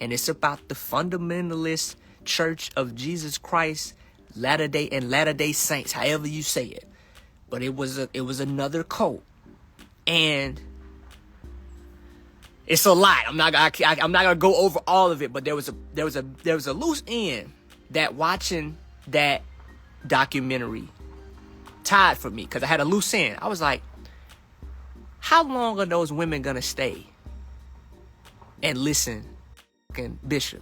and it's about the fundamentalist Church of Jesus Christ, Latter-day Saints, however you say it. But it was another cult, and it's a lot. I'm not gonna go over all of it, but there was a loose end that watching that documentary tied for me, because I had a loose end. I was like, how long are those women gonna stay and listen to Bishop?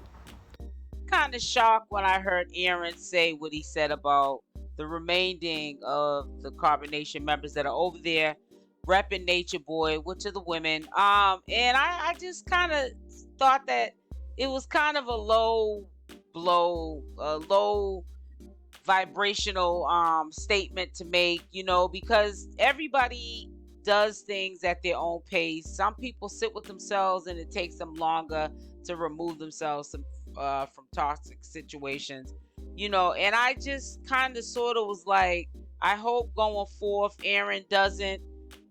Kind of shocked when I heard Aaron say what he said about the remaining of the Carbonation members that are over there repping Natureboy, which are the women. And I just kind of thought that it was kind of a low blow, a low vibrational statement to make, because everybody does things at their own pace. Some people sit with themselves and it takes them longer to remove themselves from toxic situations, and I just kind of sort of was like, I hope going forth Aaron doesn't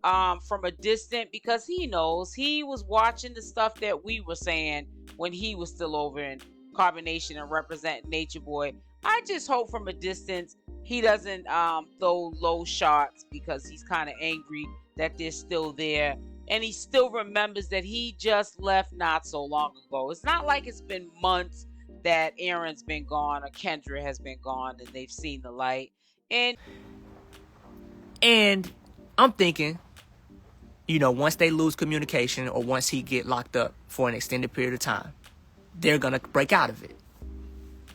from a distance, because he knows he was watching the stuff that we were saying when he was still over in Carbonation and representing Natureboy. I just hope from a distance he doesn't throw low shots, because he's kind of angry that they're still there, and he still remembers that he just left not so long ago. It's not like it's been months that Aaron's been gone or Kendra has been gone and they've seen the light. And I'm thinking, once they lose communication, or once he get locked up for an extended period of time, they're gonna break out of it.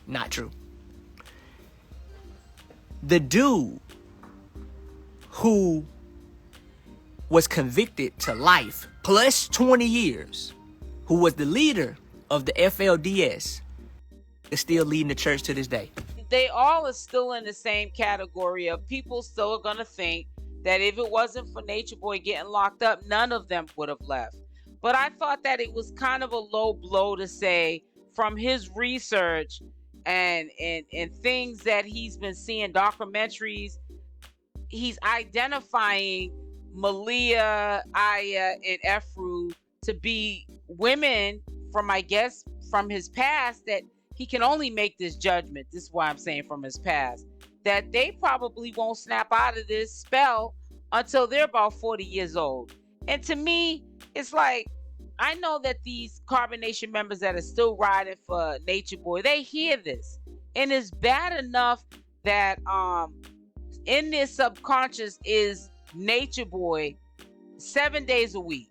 Not true. The dude who was convicted to life plus 20 years, who was the leader of the FLDS, is still leading the church to this day. They all are still in the same category of people still are going to think that if it wasn't for Natureboy getting locked up, none of them would have left. But I thought that it was kind of a low blow to say, from his research and things that he's been seeing, documentaries, he's identifying Malia, Aya, and Ephrú to be women from, I guess, from his past, that he can only make this judgment. This is why I'm saying from his past, that they probably won't snap out of this spell until they're about 40 years old. And to me, it's like, I know that these Carbonation members that are still riding for Natureboy, they hear this. And it's bad enough that in their subconscious is Natureboy 7 days a week.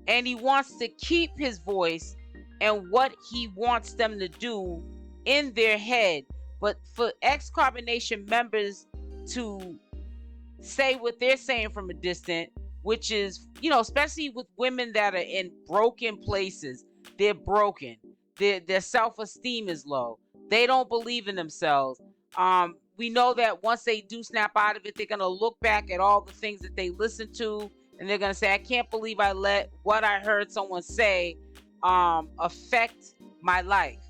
And he wants to keep his voice and what he wants them to do in their head. But for ex-Carbonation members to say what they're saying from a distance, which is, especially with women that are in broken places, they're broken. Their self-esteem is low. They don't believe in themselves. We know that once they do snap out of it, they're going to look back at all the things that they listened to, and they're going to say, I can't believe I let what I heard someone say affect my life.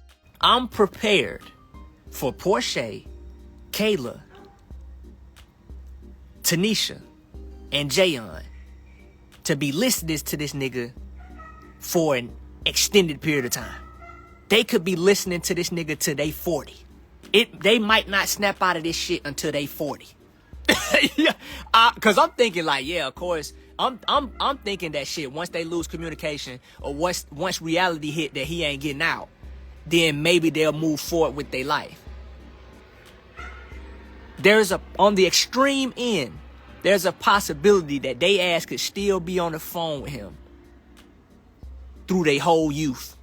I'm prepared for Portia, Kayla, Tanisha, and Jayon to be listening to this nigga for an extended period of time. They could be listening to this nigga till they 40. They might not snap out of this shit until they 40. Yeah, cause I'm thinking like, yeah, of course. I'm thinking that shit, once they lose communication, or once reality hit that he ain't getting out, then maybe they'll move forward with their life. On the extreme end, there's a possibility that they ass could still be on the phone with him through their whole youth.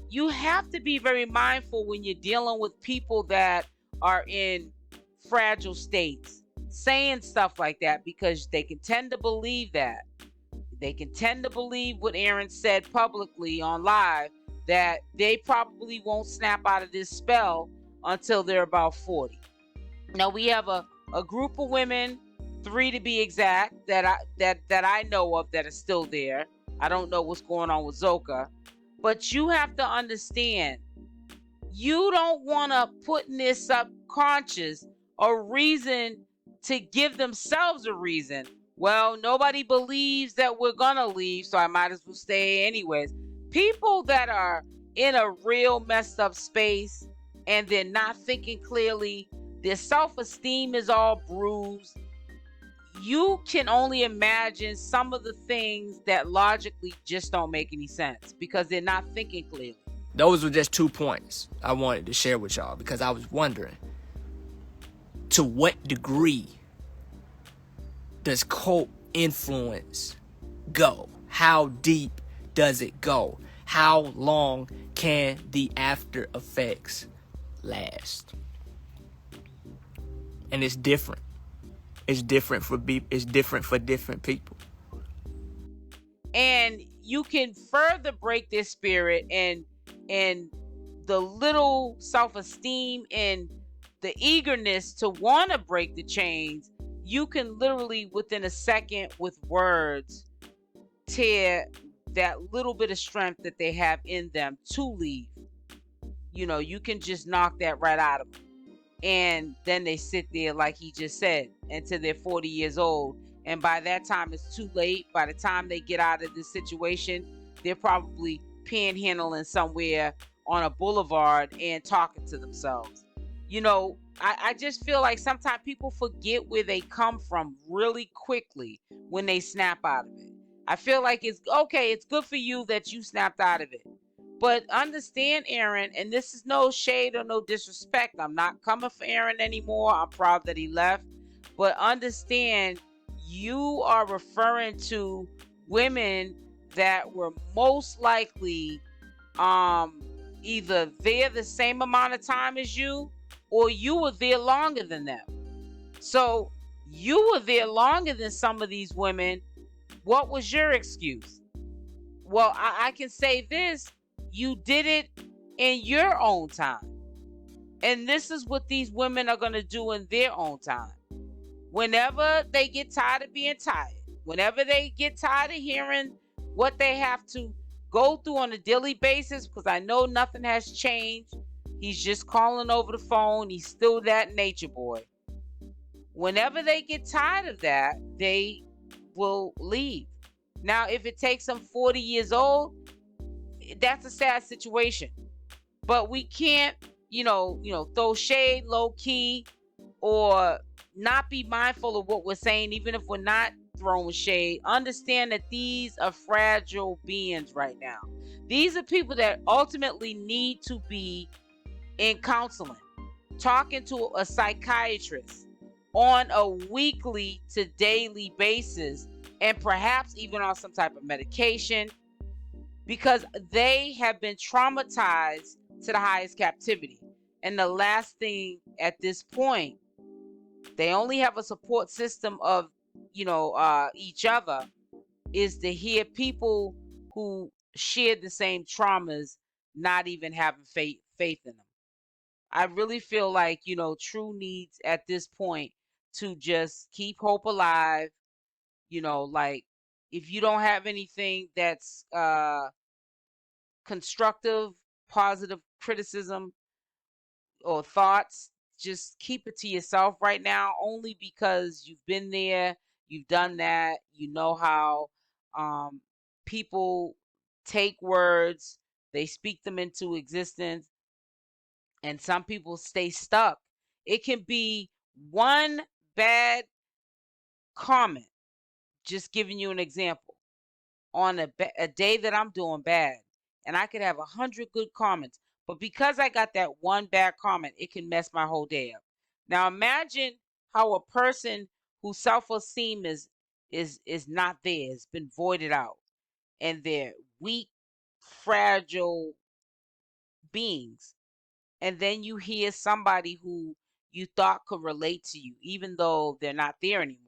You have to be very mindful when you're dealing with people that are in fragile states, saying stuff like that, because they can tend to believe that. They can tend to believe what Aaron said publicly on live, that they probably won't snap out of this spell until they're about 40. Now we have a group of women, 3 to be exact, that I know of that are still there. I don't know what's going on with Zoca, but you have to understand, you don't want to put in their subconscious a reason to give themselves a reason. Well, nobody believes that we're gonna leave, so I might as well stay anyways. People that are in a real messed up space and they're not thinking clearly, their self-esteem is all bruised, you can only imagine some of the things that logically just don't make any sense because they're not thinking clearly. Those were just 2 points I wanted to share with y'all because I was wondering, to what degree does cult influence go? How deep does it go? How long can the after effects last? And it's different. It's different for different people. And you can further break this spirit and the little self-esteem and the eagerness to want to break the chains. You can literally within a second with words tear that little bit of strength that they have in them to leave. You know, you can just knock that right out of them. And then they sit there, like he just said, until they're 40 years old. And by that time, it's too late. By the time they get out of this situation, they're probably panhandling somewhere on a boulevard and talking to themselves. You know, I just feel like sometimes people forget where they come from really quickly when they snap out of it. I feel like it's okay. It's good for you that you snapped out of it. But understand, Aaron, and this is no shade or no disrespect. I'm not coming for Aaron anymore. I'm proud that he left. But understand, you are referring to women that were most likely either there the same amount of time as you, or you were there longer than them. So you were there longer than some of these women. What was your excuse? Well, I can say this. You did it in your own time. And this is what these women are going to do in their own time. Whenever they get tired of being tired, whenever they get tired of hearing what they have to go through on a daily basis, because I know nothing has changed. He's just calling over the phone. He's still that nature boy. Whenever they get tired of that, they will leave. Now, if it takes them 40 years old, that's a sad situation. But we can't, throw shade low key or not be mindful of what we're saying, even if we're not throwing shade. Understand that these are fragile beings right now. These are people that ultimately need to be in counseling, talking to a psychiatrist on a weekly to daily basis, and perhaps even on some type of medication, because they have been traumatized to the highest captivity. And the last thing at this point, they only have a support system of, each other, is to hear people who shared the same traumas not even having faith in them. I really feel like, True needs at this point to just keep hope alive. Like, if you don't have anything that's constructive, positive criticism or thoughts, just keep it to yourself right now, only because you've been there, you've done that, you know how people take words, they speak them into existence, and some people stay stuck. It can be one bad comment, just giving you an example, on a day that I'm doing bad, and I could have 100 good comments, but because I got that one bad comment, it can mess my whole day up. Now imagine how a person whose self-esteem is not there, has been voided out, and they're weak, fragile beings, and then you hear somebody who you thought could relate to you, even though they're not there anymore,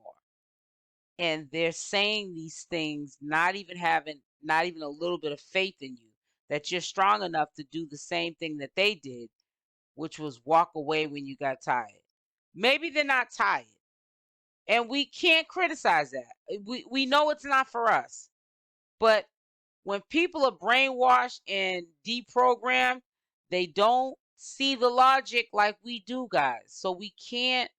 and they're saying these things, not even a little bit of faith in you, that you're strong enough to do the same thing that they did, which was walk away when you got tired. Maybe they're not tired, and we can't criticize that. We know it's not for us, but when people are brainwashed and deprogrammed, they don't see the logic like we do, guys. So we can't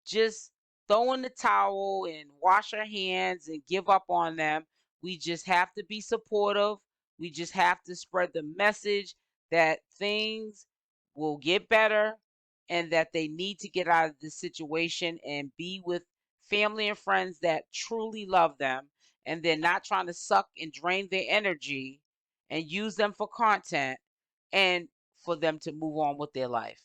just throw in the towel and wash our hands and give up on them. We just have to be supportive. We just have to spread the message that things will get better and that they need to get out of this situation and be with family and friends that truly love them, and they're not trying to suck and drain their energy and use them for content, and for them to move on with their life.